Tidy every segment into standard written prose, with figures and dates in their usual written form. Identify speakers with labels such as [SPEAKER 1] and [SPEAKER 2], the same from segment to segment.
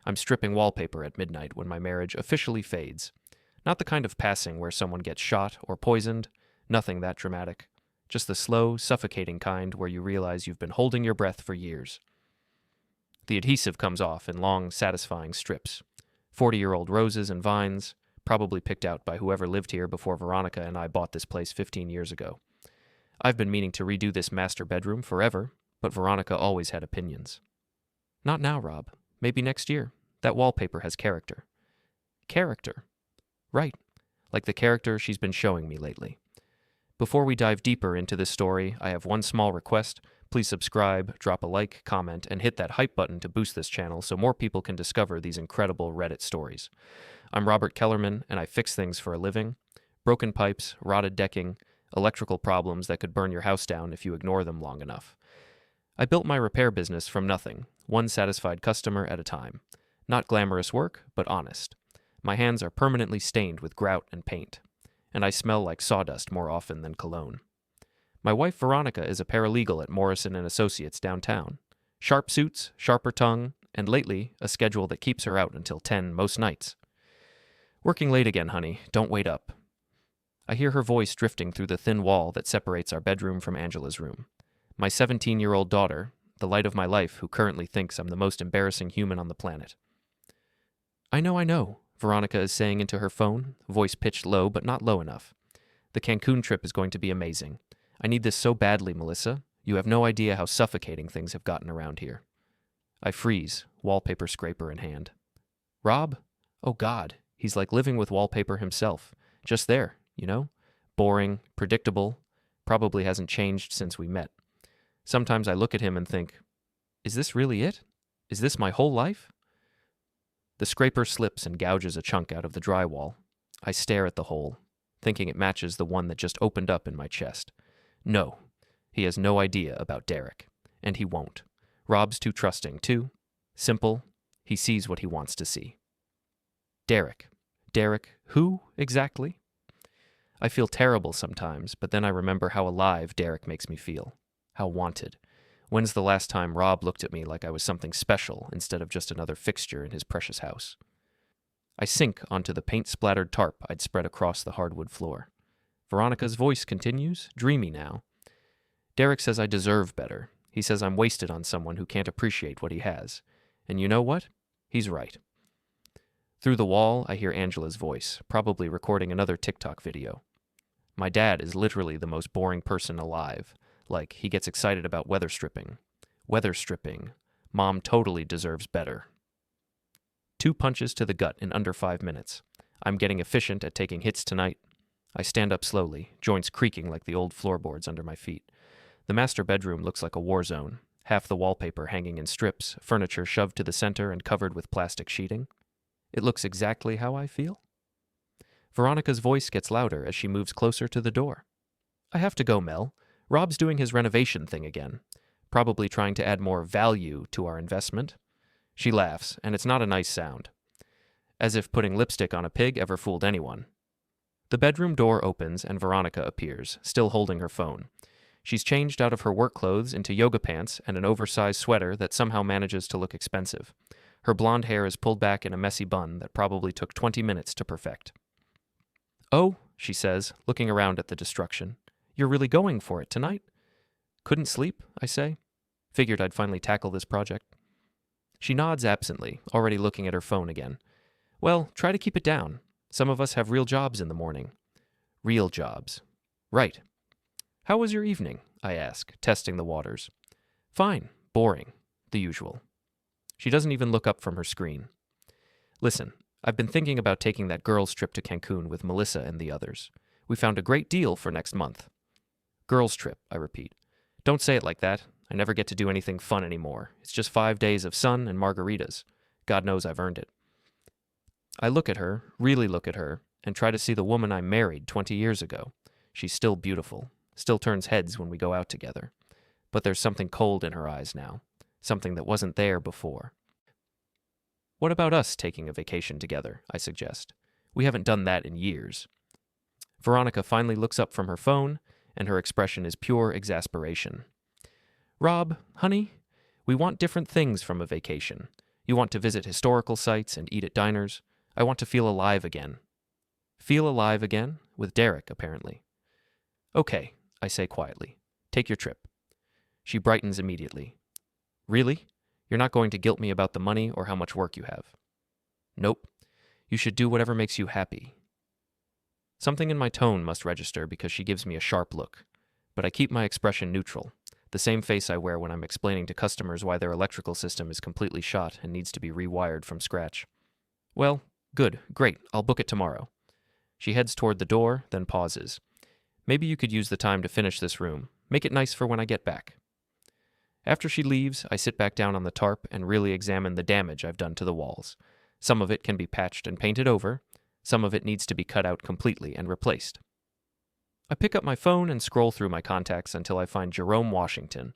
[SPEAKER 1] I'm stripping wallpaper at midnight when my marriage officially fades. Not the kind of passing where someone gets shot or poisoned, nothing that dramatic. Just the slow, suffocating kind where you realize you've been holding your breath for years. The adhesive comes off in long, satisfying strips. 40-year-old roses and vines, probably picked out by whoever lived here before Veronica and I bought this place 15 years ago. I've been meaning to redo this master bedroom forever, but Veronica always had opinions. Not now, Rob. Maybe next year. That wallpaper has character. Character? Right. Like the character she's been showing me lately. Before we dive deeper into this story, I have one small request. Please subscribe, drop a like, comment, and hit that hype button to boost this channel so more people can discover these incredible Reddit stories. I'm Robert Kellerman, and I fix things for a living. Broken pipes, rotted decking, electrical problems that could burn your house down if you ignore them long enough. I built my repair business from nothing, one satisfied customer at a time. Not glamorous work, but honest. My hands are permanently stained with grout and paint, and I smell like sawdust more often than cologne. My wife Veronica is a paralegal at Morrison & Associates downtown. Sharp suits, sharper tongue, and lately, a schedule that keeps her out until 10 most nights. Working late again, honey. Don't wait up. I hear her voice drifting through the thin wall that separates our bedroom from Angela's room. My 17-year-old daughter, the light of my life, who currently thinks I'm the most embarrassing human on the planet. I know, Veronica is saying into her phone, voice pitched low but not low enough. The Cancun trip is going to be amazing. I need this so badly, Melissa. You have no idea how suffocating things have gotten around here. I freeze, wallpaper scraper in hand. Rob? Oh God, he's like living with wallpaper himself. Just there, you know? Boring, predictable, probably hasn't changed since we met. Sometimes I look at him and think, is this really it? Is this my whole life? The scraper slips and gouges a chunk out of the drywall. I stare at the hole, thinking it matches the one that just opened up in my chest. No, he has no idea about Derek, and he won't. Rob's too trusting, too. Simple, he sees what he wants to see. Derek. Derek who, exactly? I feel terrible sometimes, but then I remember how alive Derek makes me feel. How wanted. When's the last time Rob looked at me like I was something special instead of just another fixture in his precious house? I sink onto the paint-splattered tarp I'd spread across the hardwood floor. Veronica's voice continues, dreamy now. Derek says I deserve better. He says I'm wasted on someone who can't appreciate what he has. And you know what? He's right. Through the wall, I hear Angela's voice, probably recording another TikTok video. My dad is literally the most boring person alive. Like, he gets excited about weather stripping. Weather stripping. Mom totally deserves better. 2 punches to the gut in under 5 minutes. I'm getting efficient at taking hits tonight. I stand up slowly, joints creaking like the old floorboards under my feet. The master bedroom looks like a war zone. Half the wallpaper hanging in strips, furniture shoved to the center and covered with plastic sheeting. It looks exactly how I feel. Veronica's voice gets louder as she moves closer to the door. I have to go, Mel. Rob's doing his renovation thing again. Probably trying to add more value to our investment. She laughs, and it's not a nice sound. As if putting lipstick on a pig ever fooled anyone. The bedroom door opens and Veronica appears, still holding her phone. She's changed out of her work clothes into yoga pants and an oversized sweater that somehow manages to look expensive. Her blonde hair is pulled back in a messy bun that probably took 20 minutes to perfect. Oh, she says, looking around at the destruction. You're really going for it tonight? Couldn't sleep, I say. Figured I'd finally tackle this project. She nods absently, already looking at her phone again. Well, try to keep it down. Some of us have real jobs in the morning. Real jobs. Right. How was your evening? I ask, testing the waters. Fine. Boring. The usual. She doesn't even look up from her screen. Listen, I've been thinking about taking that girls' trip to Cancun with Melissa and the others. We found a great deal for next month. Girls' trip, I repeat. Don't say it like that. I never get to do anything fun anymore. It's just 5 days of sun and margaritas. God knows I've earned it. I look at her, really look at her, and try to see the woman I married 20 years ago. She's still beautiful, still turns heads when we go out together. But there's something cold in her eyes now, something that wasn't there before. What about us taking a vacation together, I suggest. We haven't done that in years. Veronica finally looks up from her phone, and her expression is pure exasperation. Rob, honey, we want different things from a vacation. You want to visit historical sites and eat at diners. I want to feel alive again. Feel alive again? With Derek, apparently. Okay, I say quietly. Take your trip. She brightens immediately. Really? You're not going to guilt me about the money or how much work you have? Nope. You should do whatever makes you happy. Something in my tone must register because she gives me a sharp look. But I keep my expression neutral, the same face I wear when I'm explaining to customers why their electrical system is completely shot and needs to be rewired from scratch. Well, good, great, I'll book it tomorrow. She heads toward the door, then pauses. Maybe you could use the time to finish this room. Make it nice for when I get back. After she leaves, I sit back down on the tarp and really examine the damage I've done to the walls. Some of it can be patched and painted over. Some of it needs to be cut out completely and replaced. I pick up my phone and scroll through my contacts until I find Jerome Washington,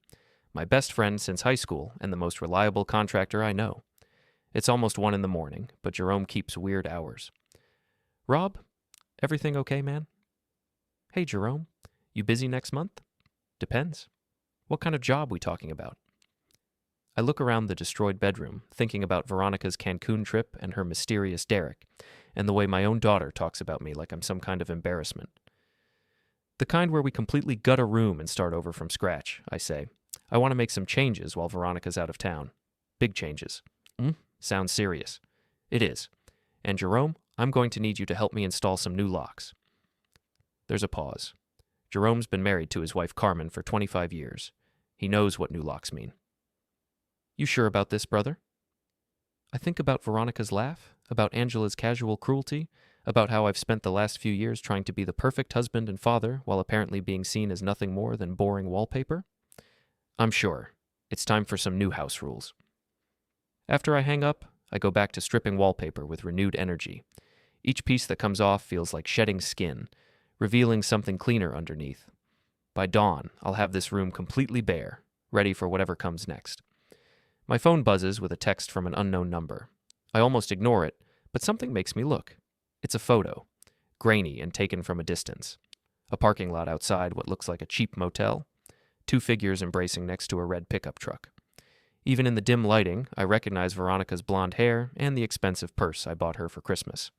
[SPEAKER 1] my best friend since high school and the most reliable contractor I know. It's almost 1 a.m, but Jerome keeps weird hours. Rob, everything okay, man? Hey, Jerome, you busy next month? Depends. What kind of job we talking about? I look around the destroyed bedroom, thinking about Veronica's Cancun trip and her mysterious Derek, and the way my own daughter talks about me like I'm some kind of embarrassment. The kind where we completely gut a room and start over from scratch, I say. I want to make some changes while Veronica's out of town. Big changes. Sounds serious. It is. And Jerome, I'm going to need you to help me install some new locks. There's a pause. Jerome's been married to his wife Carmen for 25 years. He knows what new locks mean. You sure about this, brother? I think about Veronica's laugh, about Angela's casual cruelty, about how I've spent the last few years trying to be the perfect husband and father while apparently being seen as nothing more than boring wallpaper. I'm sure. It's time for some new house rules. After I hang up, I go back to stripping wallpaper with renewed energy. Each piece that comes off feels like shedding skin, revealing something cleaner underneath. By dawn, I'll have this room completely bare, ready for whatever comes next. My phone buzzes with a text from an unknown number. I almost ignore it, but something makes me look. It's a photo, grainy and taken from a distance. A parking lot outside what looks like a cheap motel. 2 figures embracing next to a red pickup truck. Even in the dim lighting, I recognize Veronica's blonde hair and the expensive purse I bought her for Christmas.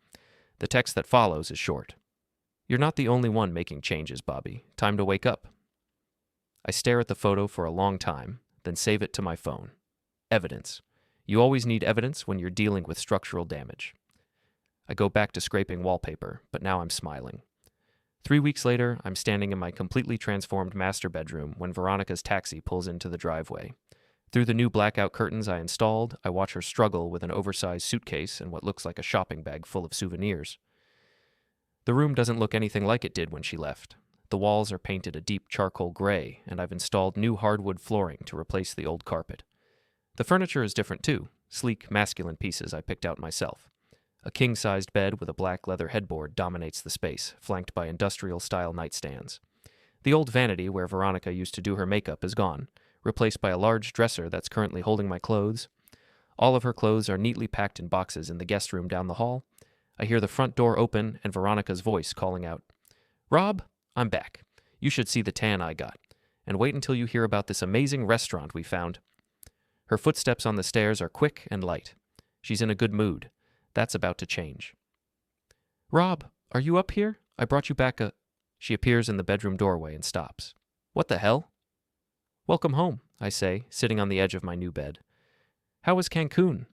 [SPEAKER 1] The text that follows is short. You're not the only one making changes, Bobby. Time to wake up. I stare at the photo for a long time, then save it to my phone. Evidence. You always need evidence when you're dealing with structural damage. I go back to scraping wallpaper, but now I'm smiling. 3 weeks later, I'm standing in my completely transformed master bedroom when Veronica's taxi pulls into the driveway. Through the new blackout curtains I installed, I watch her struggle with an oversized suitcase and what looks like a shopping bag full of souvenirs. The room doesn't look anything like it did when she left. The walls are painted a deep charcoal gray, and I've installed new hardwood flooring to replace the old carpet. The furniture is different too, sleek, masculine pieces I picked out myself. A king-sized bed with a black leather headboard dominates the space, flanked by industrial-style nightstands. The old vanity where Veronica used to do her makeup is gone, replaced by a large dresser that's currently holding my clothes. All of her clothes are neatly packed in boxes in the guest room down the hall. I hear the front door open and Veronica's voice calling out, "Rob, I'm back. You should see the tan I got. And wait until you hear about this amazing restaurant we found." Her footsteps on the stairs are quick and light. She's in a good mood. That's about to change. "Rob, are you up here? I brought you back a..." She appears in the bedroom doorway and stops. "What the hell?" "Welcome home," I say, sitting on the edge of my new bed. "How was Cancun?"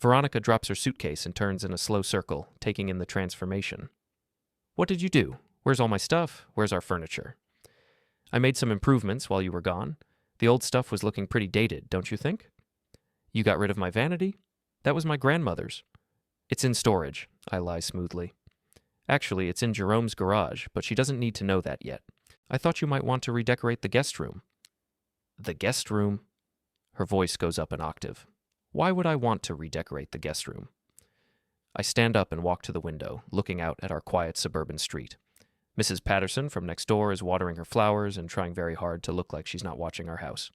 [SPEAKER 1] Veronica drops her suitcase and turns in a slow circle, taking in the transformation. "What did you do? Where's all my stuff? Where's our furniture?" "I made some improvements while you were gone. The old stuff was looking pretty dated, don't you think?" "You got rid of my vanity?" "That was my grandmother's." "It's in storage," I lie smoothly. "Actually, it's in Jerome's garage, but she doesn't need to know that yet. I thought you might want to redecorate the guest room." "The guest room?" Her voice goes up an octave. "Why would I want to redecorate the guest room?" I stand up and walk to the window, looking out at our quiet suburban street. Mrs. Patterson from next door is watering her flowers and trying very hard to look like she's not watching our house.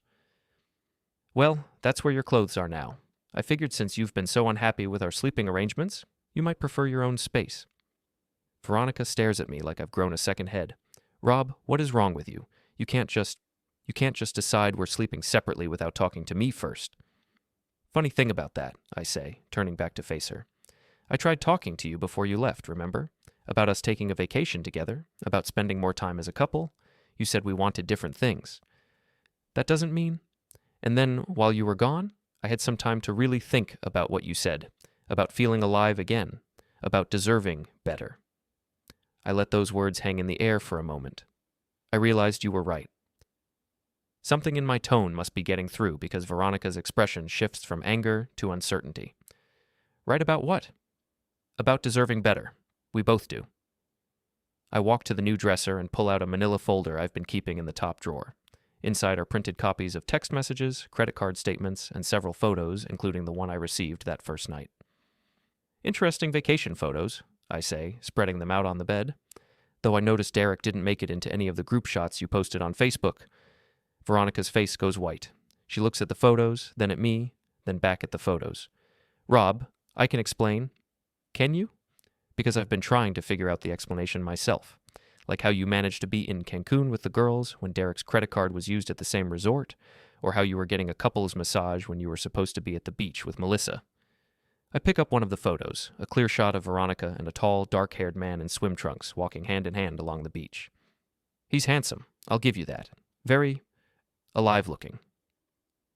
[SPEAKER 1] "Well, that's where your clothes are now. I figured since you've been so unhappy with our sleeping arrangements, you might prefer your own space." Veronica stares at me like I've grown a second head. "Rob, what is wrong with you? You can't just decide we're sleeping separately without talking to me first." Funny thing about that, I say, turning back to face her. I tried talking to you before you left, remember? About us taking a vacation together, about spending more time as a couple. You said we wanted different things. That doesn't mean... And then, while you were gone, I had some time to really think about what you said, about feeling alive again, about deserving better. I let those words hang in the air for a moment. I realized you were right. Something in my tone must be getting through because Veronica's expression shifts from anger to uncertainty. Right about what? About deserving better. We both do. I walk to the new dresser and pull out a manila folder I've been keeping in the top drawer. Inside are printed copies of text messages, credit card statements, and several photos, including the one I received that first night. Interesting vacation photos, I say, spreading them out on the bed, though I noticed Derek didn't make it into any of the group shots you posted on Facebook. Veronica's face goes white. She looks at the photos, then at me, then back at the photos. Rob, I can explain. Can you? Because I've been trying to figure out the explanation myself. Like how you managed to be in Cancun with the girls when Derek's credit card was used at the same resort, or how you were getting a couple's massage when you were supposed to be at the beach with Melissa. I pick up one of the photos, a clear shot of Veronica and a tall, dark-haired man in swim trunks walking hand in hand along the beach. He's handsome, I'll give you that. Very alive-looking.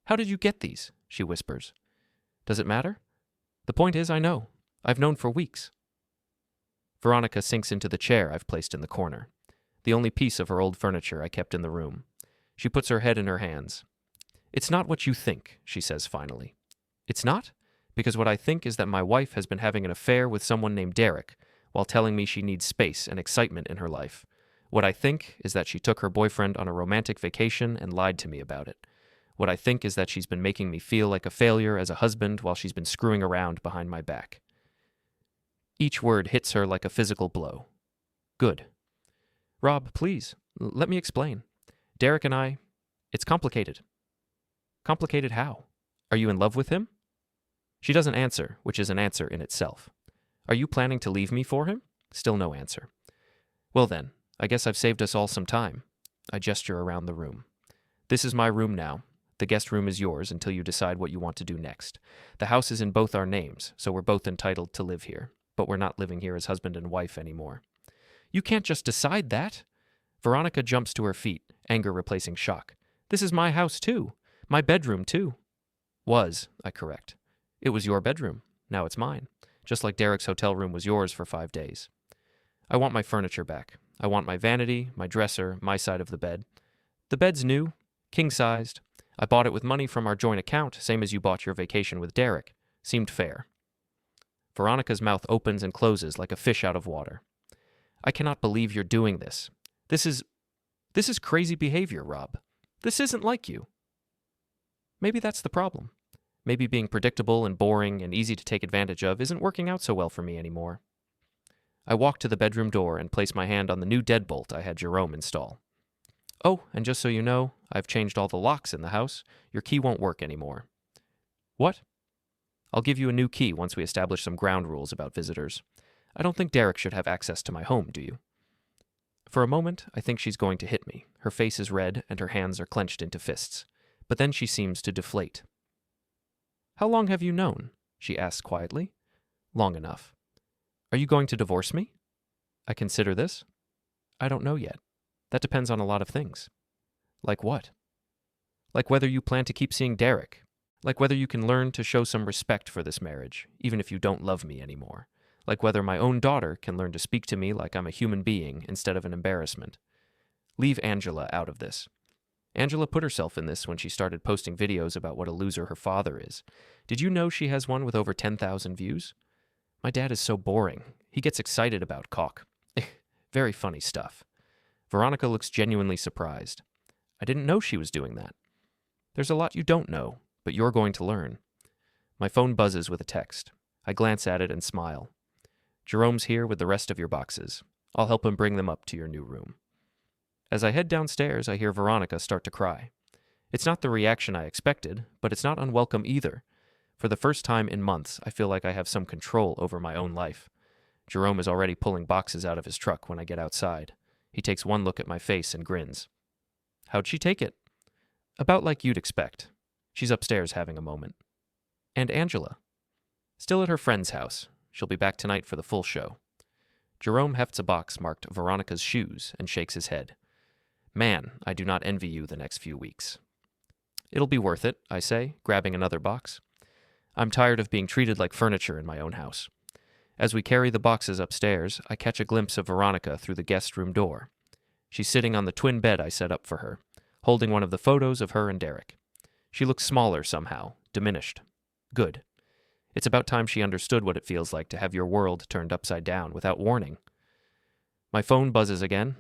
[SPEAKER 1] How did you get these? She whispers. Does it matter? The point is, I know. I've known for weeks. Veronica sinks into the chair I've placed in the corner, the only piece of her old furniture I kept in the room. She puts her head in her hands. It's not what you think, she says finally. It's not? Because what I think is that my wife has been having an affair with someone named Derek, while telling me she needs space and excitement in her life. What I think is that she took her boyfriend on a romantic vacation and lied to me about it. What I think is that she's been making me feel like a failure as a husband while she's been screwing around behind my back. Each word hits her like a physical blow. Good. Rob, please, let me explain. Derek and I, it's complicated. Complicated how? Are you in love with him? She doesn't answer, which is an answer in itself. Are you planning to leave me for him? Still no answer. Well then, I guess I've saved us all some time. I gesture around the room. This is my room now. The guest room is yours until you decide what you want to do next. The house is in both our names, so we're both entitled to live here. But we're not living here as husband and wife anymore. You can't just decide that. Veronica jumps to her feet, anger replacing shock. This is my house too. My bedroom too. Was, I correct. It was your bedroom. Now it's mine. Just like Derek's hotel room was yours for 5 days. I want my furniture back. I want my vanity, my dresser, my side of the bed. The bed's new, king-sized. I bought it with money from our joint account, same as you bought your vacation with Derek. Seemed fair. Veronica's mouth opens and closes like a fish out of water. I cannot believe you're doing this. This is crazy behavior, Rob. This isn't like you. Maybe that's the problem. Maybe being predictable and boring and easy to take advantage of isn't working out so well for me anymore. I walk to the bedroom door and place my hand on the new deadbolt I had Jerome install. Oh, and just so you know, I've changed all the locks in the house. Your key won't work anymore. What? I'll give you a new key once we establish some ground rules about visitors. I don't think Derek should have access to my home, do you? For a moment, I think she's going to hit me. Her face is red and her hands are clenched into fists. But then she seems to deflate. How long have you known? She asks quietly. Long enough. Are you going to divorce me? I consider this. I don't know yet. That depends on a lot of things. Like what? Like whether you plan to keep seeing Derek. Like whether you can learn to show some respect for this marriage, even if you don't love me anymore. Like whether my own daughter can learn to speak to me like I'm a human being instead of an embarrassment. Leave Angela out of this. Angela put herself in this when she started posting videos about what a loser her father is. Did you know she has one with over 10,000 views? My dad is so boring. He gets excited about cock. Very funny stuff. Veronica looks genuinely surprised. I didn't know she was doing that. There's a lot you don't know, but you're going to learn. My phone buzzes with a text. I glance at it and smile. Jerome's here with the rest of your boxes. I'll help him bring them up to your new room. As I head downstairs, I hear Veronica start to cry. It's not the reaction I expected, but it's not unwelcome either. For the first time in months, I feel like I have some control over my own life. Jerome is already pulling boxes out of his truck when I get outside. He takes one look at my face and grins. How'd she take it? About like you'd expect. She's upstairs having a moment. And Angela? Still at her friend's house. She'll be back tonight for the full show. Jerome hefts a box marked Veronica's shoes and shakes his head. Man, I do not envy you the next few weeks. It'll be worth it, I say, grabbing another box. I'm tired of being treated like furniture in my own house. As we carry the boxes upstairs, I catch a glimpse of Veronica through the guest room door. She's sitting on the twin bed I set up for her, holding one of the photos of her and Derek. She looks smaller somehow, diminished. Good. It's about time she understood what it feels like to have your world turned upside down without warning. My phone buzzes again.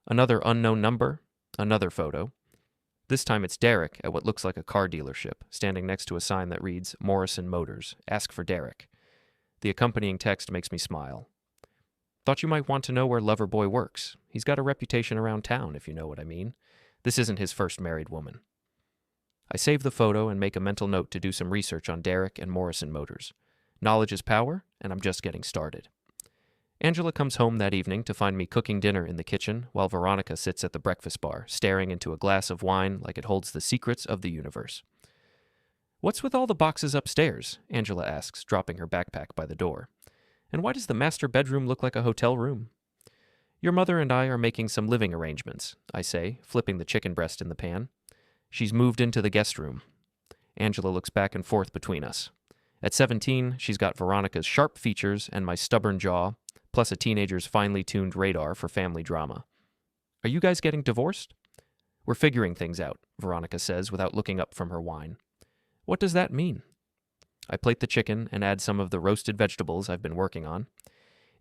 [SPEAKER 1] Another unknown number. Another photo. This time it's Derek at what looks like a car dealership, standing next to a sign that reads, Morrison Motors. Ask for Derek. The accompanying text makes me smile. Thought you might want to know where Loverboy works. He's got a reputation around town, if you know what I mean. This isn't his first married woman. I save the photo and make a mental note to do some research on Derek and Morrison Motors. Knowledge is power, and I'm just getting started. Angela comes home that evening to find me cooking dinner in the kitchen while Veronica sits at the breakfast bar, staring into a glass of wine like it holds the secrets of the universe. What's with all the boxes upstairs? Angela asks, dropping her backpack by the door. And why does the master bedroom look like a hotel room? Your mother and I are making some living arrangements, I say, flipping the chicken breast in the pan. She's moved into the guest room. Angela looks back and forth between us. At 17, she's got Veronica's sharp features and my stubborn jaw, plus a teenager's finely tuned radar for family drama. Are you guys getting divorced? We're figuring things out, Veronica says without looking up from her wine. What does that mean? I plate the chicken and add some of the roasted vegetables I've been working on.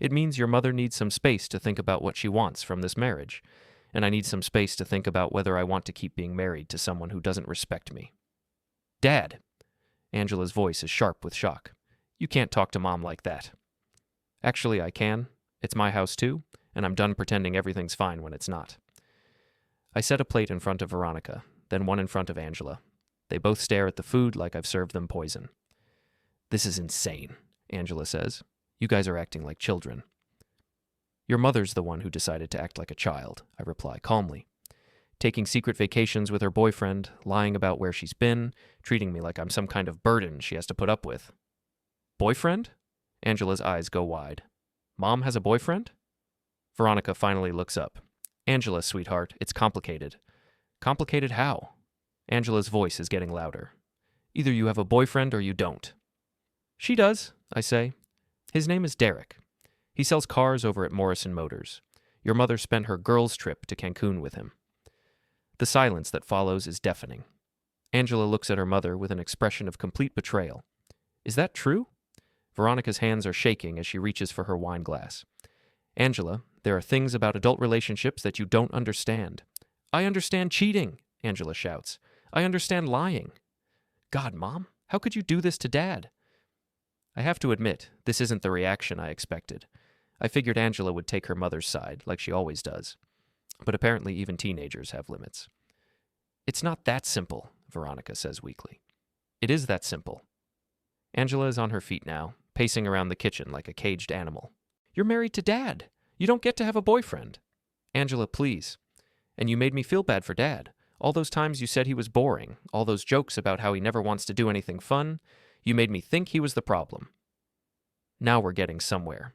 [SPEAKER 1] It means your mother needs some space to think about what she wants from this marriage, and I need some space to think about whether I want to keep being married to someone who doesn't respect me. Dad! Angela's voice is sharp with shock. You can't talk to Mom like that. Actually, I can. It's my house too, and I'm done pretending everything's fine when it's not. I set a plate in front of Veronica, then one in front of Angela. They both stare at the food like I've served them poison. This is insane, Angela says. You guys are acting like children. Your mother's the one who decided to act like a child, I reply calmly. Taking secret vacations with her boyfriend, lying about where she's been, treating me like I'm some kind of burden she has to put up with. Boyfriend? Angela's eyes go wide. Mom has a boyfriend? Veronica finally looks up. Angela, sweetheart, it's complicated. Complicated how? Angela's voice is getting louder. Either you have a boyfriend or you don't. She does, I say. His name is Derek. He sells cars over at Morrison Motors. Your mother spent her girls' trip to Cancun with him. The silence that follows is deafening. Angela looks at her mother with an expression of complete betrayal. Is that true? Veronica's hands are shaking as she reaches for her wine glass. Angela, there are things about adult relationships that you don't understand. I understand cheating, Angela shouts. I understand lying. God, Mom, how could you do this to Dad? I have to admit, this isn't the reaction I expected. I figured Angela would take her mother's side, like she always does. But apparently even teenagers have limits. It's not that simple, Veronica says weakly. It is that simple. Angela is on her feet now, pacing around the kitchen like a caged animal. You're married to Dad. You don't get to have a boyfriend. Angela, please. And you made me feel bad for Dad. All those times you said he was boring, all those jokes about how he never wants to do anything fun, you made me think he was the problem. Now we're getting somewhere.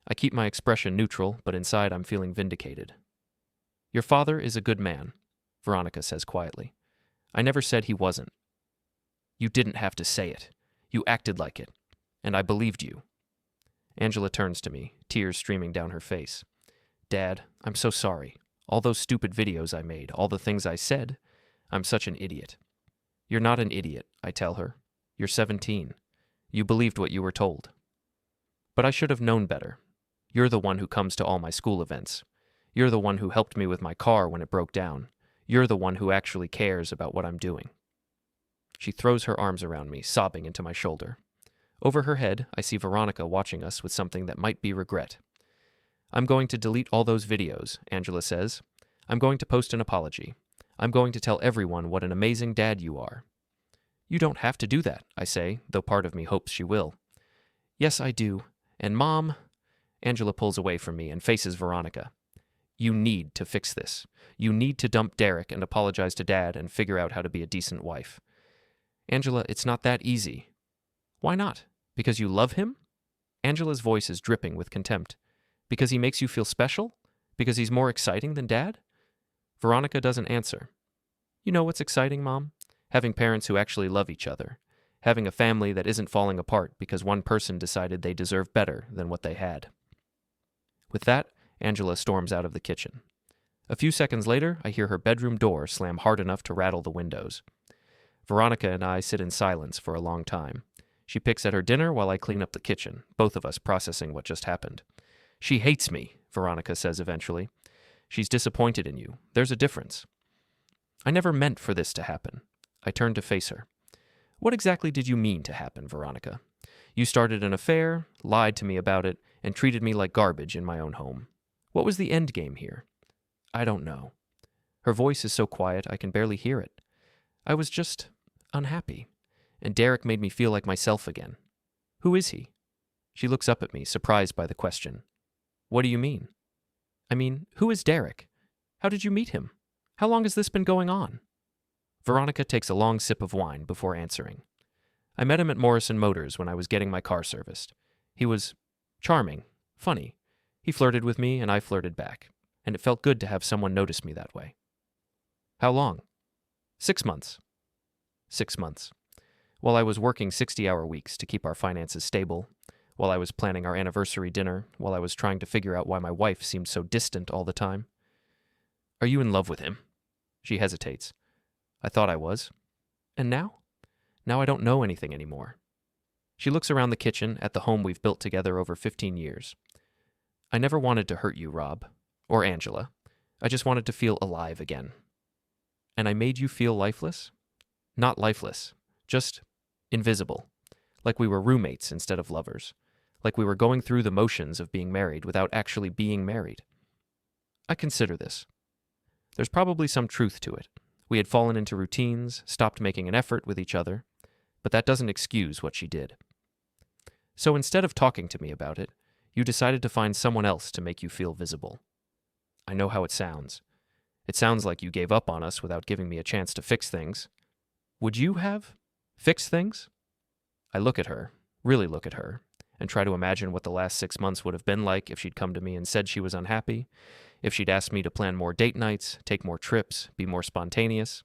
[SPEAKER 1] I keep my expression neutral, but inside I'm feeling vindicated. Your father is a good man, Veronica says quietly. I never said he wasn't. You didn't have to say it. You acted like it, and I believed you. Angela turns to me, tears streaming down her face. Dad, I'm so sorry. All those stupid videos I made, all the things I said, I'm such an idiot. You're not an idiot, I tell her. You're 17. You believed what you were told. But I should have known better. You're the one who comes to all my school events. You're the one who helped me with my car when it broke down. You're the one who actually cares about what I'm doing. She throws her arms around me, sobbing into my shoulder. Over her head, I see Veronica watching us with something that might be regret. I'm going to delete all those videos, Angela says. I'm going to post an apology. I'm going to tell everyone what an amazing dad you are. You don't have to do that, I say, though part of me hopes she will. Yes, I do. And Mom... Angela pulls away from me and faces Veronica. You need to fix this. You need to dump Derek and apologize to Dad and figure out how to be a decent wife. Angela, it's not that easy. Why not? Because you love him? Angela's voice is dripping with contempt. Because he makes you feel special? Because he's more exciting than Dad? Veronica doesn't answer. You know what's exciting, Mom? Having parents who actually love each other. Having a family that isn't falling apart because one person decided they deserve better than what they had. With that, Angela storms out of the kitchen. A few seconds later, I hear her bedroom door slam hard enough to rattle the windows. Veronica and I sit in silence for a long time. She picks at her dinner while I clean up the kitchen, both of us processing what just happened. She hates me, Veronica says eventually. She's disappointed in you. There's a difference. I never meant for this to happen. I turn to face her. What exactly did you mean to happen, Veronica? You started an affair, lied to me about it, and treated me like garbage in my own home. What was the end game here? I don't know. Her voice is so quiet I can barely hear it. I was just unhappy, and Derek made me feel like myself again. Who is he? She looks up at me, surprised by the question. What do you mean? I mean, who is Derek? How did you meet him? How long has this been going on? Veronica takes a long sip of wine before answering. I met him at Morrison Motors when I was getting my car serviced. He was charming, funny. He flirted with me and I flirted back, and it felt good to have someone notice me that way. How long? 6 months. 6 months. While I was working 60-hour weeks to keep our finances stable, while I was planning our anniversary dinner, while I was trying to figure out why my wife seemed so distant all the time. Are you in love with him? She hesitates. I thought I was. And now? Now I don't know anything anymore. She looks around the kitchen at the home we've built together over 15 years. I never wanted to hurt you, Rob. Or Angela. I just wanted to feel alive again. And I made you feel lifeless? Not lifeless. Just invisible. Like we were roommates instead of lovers. Like we were going through the motions of being married without actually being married. I consider this. There's probably some truth to it. We had fallen into routines, stopped making an effort with each other, but that doesn't excuse what she did. So instead of talking to me about it, you decided to find someone else to make you feel visible. I know how it sounds. It sounds like you gave up on us without giving me a chance to fix things. Would you have? Fixed things? I look at her, really look at her, and try to imagine what the last 6 months would have been like if she'd come to me and said she was unhappy, if she'd asked me to plan more date nights, take more trips, be more spontaneous.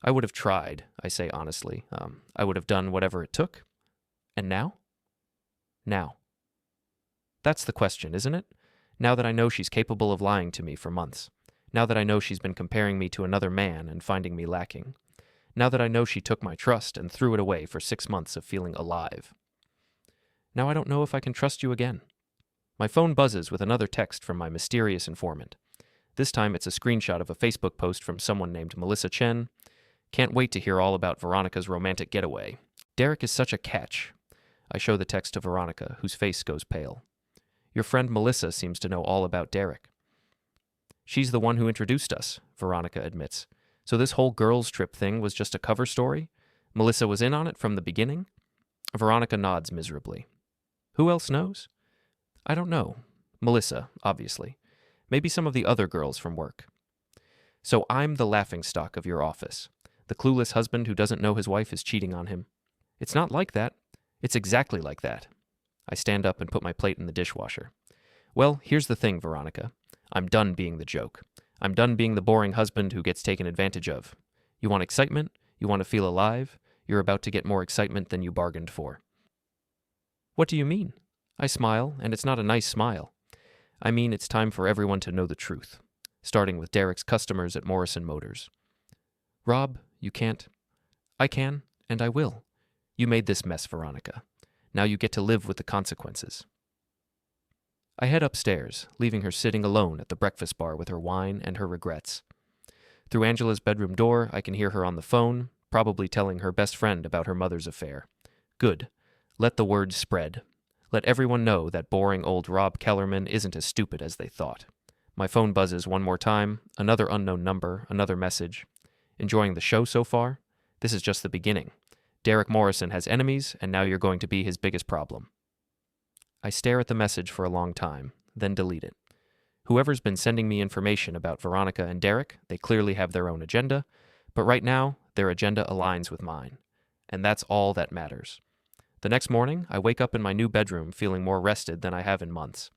[SPEAKER 1] I would have tried, I say honestly. I would have done whatever it took. And now? Now. That's the question, isn't it? Now that I know she's capable of lying to me for months. Now that I know she's been comparing me to another man and finding me lacking. Now that I know she took my trust and threw it away for 6 months of feeling alive. Now I don't know if I can trust you again. My phone buzzes with another text from my mysterious informant. This time it's a screenshot of a Facebook post from someone named Melissa Chen. Can't wait to hear all about Veronica's romantic getaway. Derek is such a catch. I show the text to Veronica, whose face goes pale. Your friend Melissa seems to know all about Derek. She's the one who introduced us, Veronica admits. So this whole girls' trip thing was just a cover story? Melissa was in on it from the beginning? Veronica nods miserably. Who else knows? I don't know. Melissa, obviously. Maybe some of the other girls from work. So I'm the laughingstock of your office. The clueless husband who doesn't know his wife is cheating on him. It's not like that. It's exactly like that. I stand up and put my plate in the dishwasher. Well, here's the thing, Veronica. I'm done being the joke. I'm done being the boring husband who gets taken advantage of. You want excitement? You want to feel alive? You're about to get more excitement than you bargained for. What do you mean? I smile, and it's not a nice smile. I mean, it's time for everyone to know the truth, starting with Derek's customers at Morrison Motors. Rob, you can't. I can, and I will. You made this mess, Veronica. Now you get to live with the consequences. I head upstairs, leaving her sitting alone at the breakfast bar with her wine and her regrets. Through Angela's bedroom door, I can hear her on the phone, probably telling her best friend about her mother's affair. Good. Let the word spread. Let everyone know that boring old Rob Kellerman isn't as stupid as they thought. My phone buzzes one more time, another unknown number, another message. Enjoying the show so far? This is just the beginning. Derek Morrison has enemies, and now you're going to be his biggest problem. I stare at the message for a long time, then delete it. Whoever's been sending me information about Veronica and Derek, they clearly have their own agenda, but right now, their agenda aligns with mine. And that's all that matters. The next morning, I wake up in my new bedroom feeling more rested than I have in months.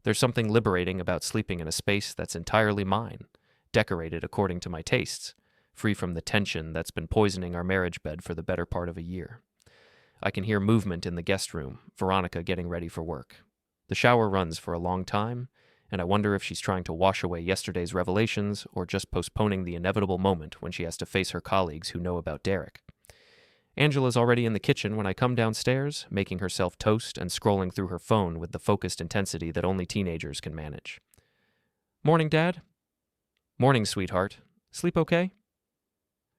[SPEAKER 1] There's something liberating about sleeping in a space that's entirely mine, decorated according to my tastes, free from the tension that's been poisoning our marriage bed for the better part of a year. I can hear movement in the guest room, Veronica getting ready for work. The shower runs for a long time, and I wonder if she's trying to wash away yesterday's revelations or just postponing the inevitable moment when she has to face her colleagues who know about Derek. Angela's already in the kitchen when I come downstairs, making herself toast and scrolling through her phone with the focused intensity that only teenagers can manage. "Morning, Dad." "Morning, sweetheart. Sleep okay?"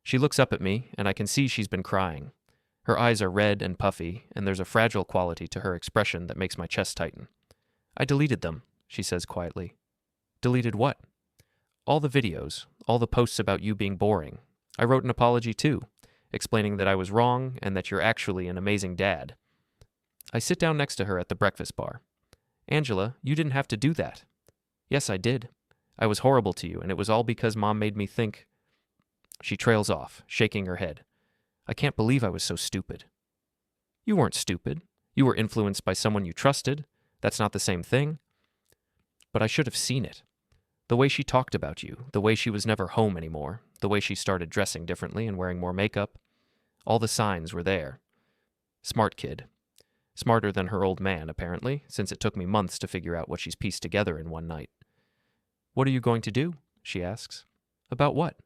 [SPEAKER 1] She looks up at me, and I can see she's been crying. Her eyes are red and puffy, and there's a fragile quality to her expression that makes my chest tighten. "I deleted them," she says quietly. "Deleted what?" "All the videos, all the posts about you being boring. I wrote an apology too, explaining that I was wrong and that you're actually an amazing dad." I sit down next to her at the breakfast bar. "Angela, you didn't have to do that." "Yes, I did. I was horrible to you, and it was all because Mom made me think." She trails off, shaking her head. "I can't believe I was so stupid." "You weren't stupid. You were influenced by someone you trusted. That's not the same thing." "But I should have seen it. The way she talked about you, the way she was never home anymore, the way she started dressing differently and wearing more makeup. All the signs were there. Smart kid. Smarter than her old man, apparently, since it took me months to figure out what she's pieced together in one night." "What are you going to do?" she asks. "About what?"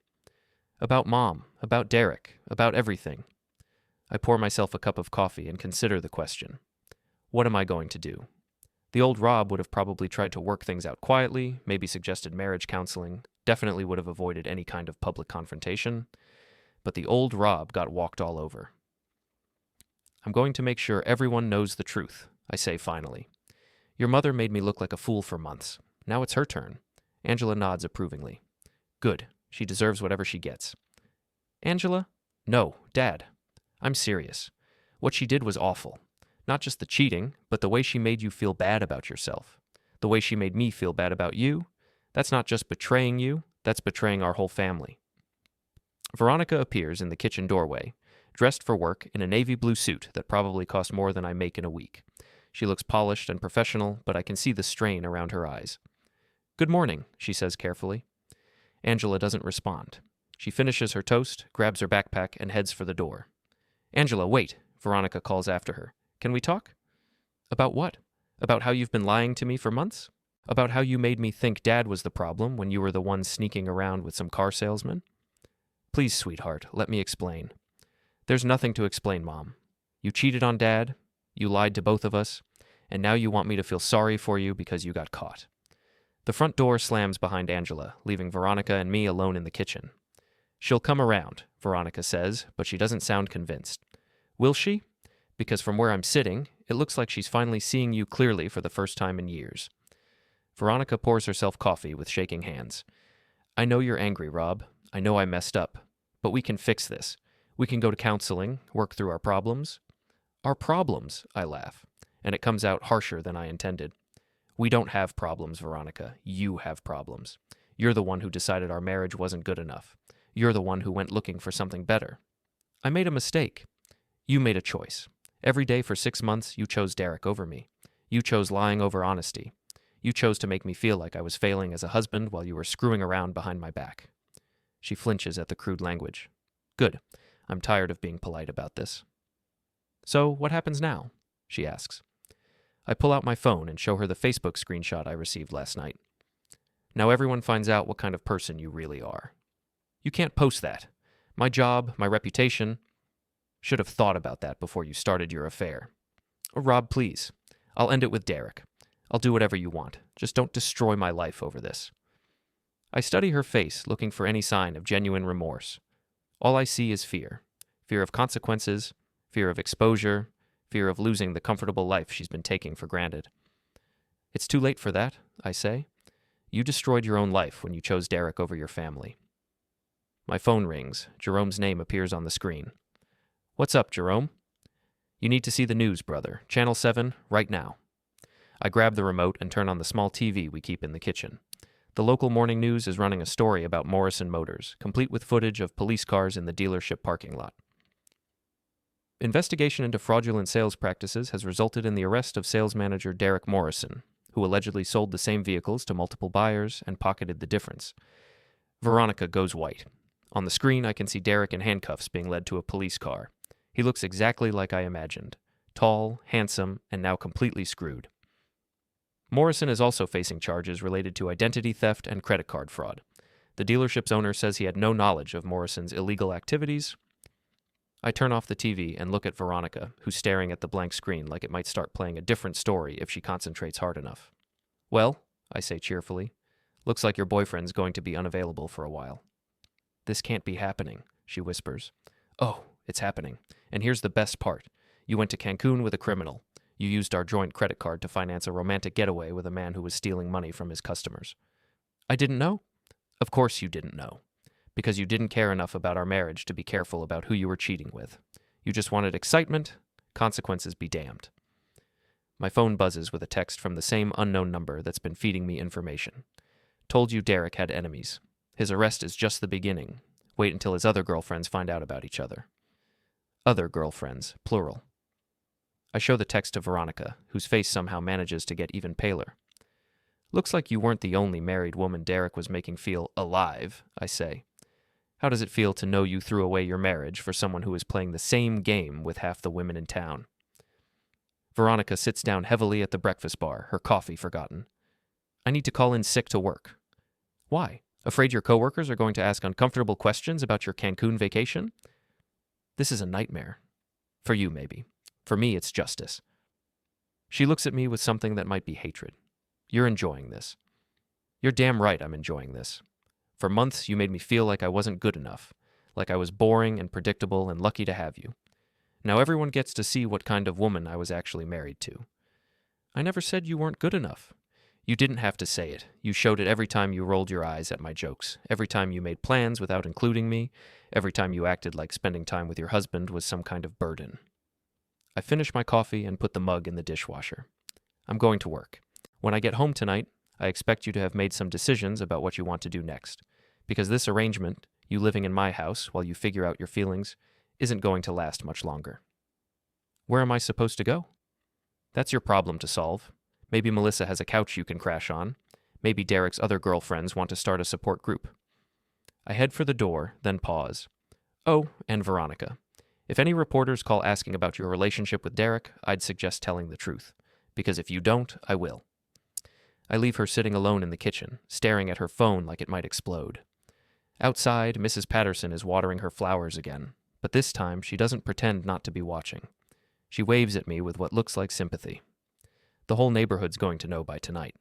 [SPEAKER 1] "About Mom, about Derek, about everything." I pour myself a cup of coffee and consider the question. What am I going to do? The old Rob would have probably tried to work things out quietly, maybe suggested marriage counseling, definitely would have avoided any kind of public confrontation. But the old Rob got walked all over. "I'm going to make sure everyone knows the truth," I say finally. "Your mother made me look like a fool for months. Now it's her turn." Angela nods approvingly. "Good. She deserves whatever she gets." "Angela?" "No, Dad. I'm serious. What she did was awful. Not just the cheating, but the way she made you feel bad about yourself. The way she made me feel bad about you. That's not just betraying you, that's betraying our whole family." Veronica appears in the kitchen doorway, dressed for work in a navy blue suit that probably cost more than I make in a week. She looks polished and professional, but I can see the strain around her eyes. "Good morning," she says carefully. Angela doesn't respond. She finishes her toast, grabs her backpack, and heads for the door. "Angela, wait," Veronica calls after her. "Can we talk?" "About what? About how you've been lying to me for months? About how you made me think Dad was the problem when you were the one sneaking around with some car salesman?" "Please, sweetheart, let me explain." "There's nothing to explain, Mom. You cheated on Dad, you lied to both of us, and now you want me to feel sorry for you because you got caught." The front door slams behind Angela, leaving Veronica and me alone in the kitchen. "She'll come around," Veronica says, but she doesn't sound convinced. "Will she? Because from where I'm sitting, it looks like she's finally seeing you clearly for the first time in years." Veronica pours herself coffee with shaking hands. "I know you're angry, Rob. I know I messed up. But we can fix this. We can go to counseling, work through our problems." "Our problems," I laugh, and it comes out harsher than I intended. "We don't have problems, Veronica. You have problems. You're the one who decided our marriage wasn't good enough. You're the one who went looking for something better. I made a mistake. You made a choice. Every day for 6 months, you chose Derek over me. You chose lying over honesty. You chose to make me feel like I was failing as a husband while you were screwing around behind my back." She flinches at the crude language. "Good. I'm tired of being polite about this." "So, what happens now?" she asks. I pull out my phone and show her the Facebook screenshot I received last night. "Now everyone finds out what kind of person you really are." "You can't post that. My job, my reputation. Should have thought about that before you started your affair." "Rob, please. I'll end it with Derek. I'll do whatever you want. Just don't destroy my life over this." I study her face, looking for any sign of genuine remorse. All I see is fear. Fear of consequences, fear of exposure, fear of losing the comfortable life she's been taking for granted. "It's too late for that," I say. "You destroyed your own life when you chose Derek over your family." My phone rings. Jerome's name appears on the screen. "What's up, Jerome?" "You need to see the news, brother. Channel 7, right now." I grab the remote and turn on the small TV we keep in the kitchen. The local morning news is running a story about Morrison Motors, complete with footage of police cars in the dealership parking lot. Investigation into fraudulent sales practices has resulted in the arrest of sales manager Derek Morrison, who allegedly sold the same vehicles to multiple buyers and pocketed the difference. Veronica goes white. On the screen, I can see Derek in handcuffs being led to a police car. He looks exactly like I imagined. Tall, handsome, and now completely screwed. Morrison is also facing charges related to identity theft and credit card fraud. The dealership's owner says he had no knowledge of Morrison's illegal activities. I turn off the TV and look at Veronica, who's staring at the blank screen like it might start playing a different story if she concentrates hard enough. "Well," I say cheerfully, "looks like your boyfriend's going to be unavailable for a while." "This can't be happening," she whispers. "Oh, it's happening. And here's the best part. You went to Cancun with a criminal. You used our joint credit card to finance a romantic getaway with a man who was stealing money from his customers." "I didn't know?" "Of course you didn't know. Because you didn't care enough about our marriage to be careful about who you were cheating with. You just wanted excitement. Consequences be damned." My phone buzzes with a text from the same unknown number that's been feeding me information. "Told you Derek had enemies. His arrest is just the beginning. Wait until his other girlfriends find out about each other." Other girlfriends, plural. I show the text to Veronica, whose face somehow manages to get even paler. "Looks like you weren't the only married woman Derek was making feel alive," I say. "How does it feel to know you threw away your marriage for someone who is playing the same game with half the women in town?" Veronica sits down heavily at the breakfast bar, her coffee forgotten. "I need to call in sick to work." "Why? Afraid your coworkers are going to ask uncomfortable questions about your Cancun vacation?" "This is a nightmare. For you, maybe. For me, it's justice." She looks at me with something that might be hatred. "You're enjoying this." "You're damn right I'm enjoying this. For months, you made me feel like I wasn't good enough, like I was boring and predictable and lucky to have you. Now everyone gets to see what kind of woman I was actually married to." "I never said you weren't good enough." "You didn't have to say it. You showed it every time you rolled your eyes at my jokes, every time you made plans without including me, every time you acted like spending time with your husband was some kind of burden." I finish my coffee and put the mug in the dishwasher. "I'm going to work. When I get home tonight, I expect you to have made some decisions about what you want to do next, because this arrangement, you living in my house while you figure out your feelings, isn't going to last much longer." "Where am I supposed to go?" "That's your problem to solve. Maybe Melissa has a couch you can crash on. Maybe Derek's other girlfriends want to start a support group." I head for the door, then pause. "Oh, and Veronica. If any reporters call asking about your relationship with Derek, I'd suggest telling the truth. Because if you don't, I will." I leave her sitting alone in the kitchen, staring at her phone like it might explode. Outside, Mrs. Patterson is watering her flowers again, but this time she doesn't pretend not to be watching. She waves at me with what looks like sympathy. The whole neighborhood's going to know by tonight.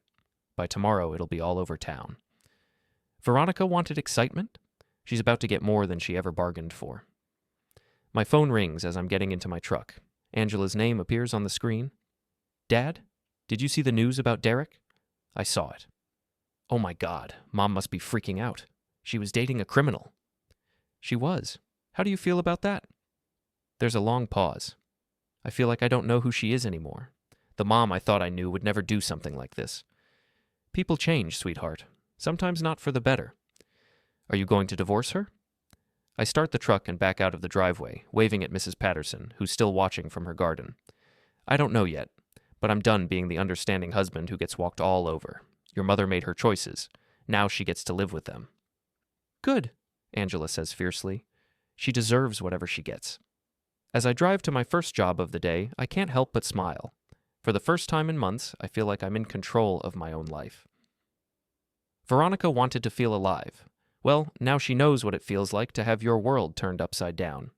[SPEAKER 1] By tomorrow, it'll be all over town. Veronica wanted excitement? She's about to get more than she ever bargained for. My phone rings as I'm getting into my truck. Angela's name appears on the screen. "Dad, did you see the news about Derek?" I saw it. "Oh my God, Mom must be freaking out. She was dating a criminal." "She was. How do you feel about that?" There's a long pause. I feel like I don't know who she is anymore. The mom I thought I knew would never do something like this. People change, sweetheart. Sometimes not for the better. "Are you going to divorce her?" I start the truck and back out of the driveway, waving at Mrs. Patterson, who's still watching from her garden. "I don't know yet, but I'm done being the understanding husband who gets walked all over. Your mother made her choices. Now she gets to live with them." "Good," Angela says fiercely. "She deserves whatever she gets." As I drive to my first job of the day, I can't help but smile. For the first time in months, I feel like I'm in control of my own life. Veronica wanted to feel alive. Well, now she knows what it feels like to have your world turned upside down.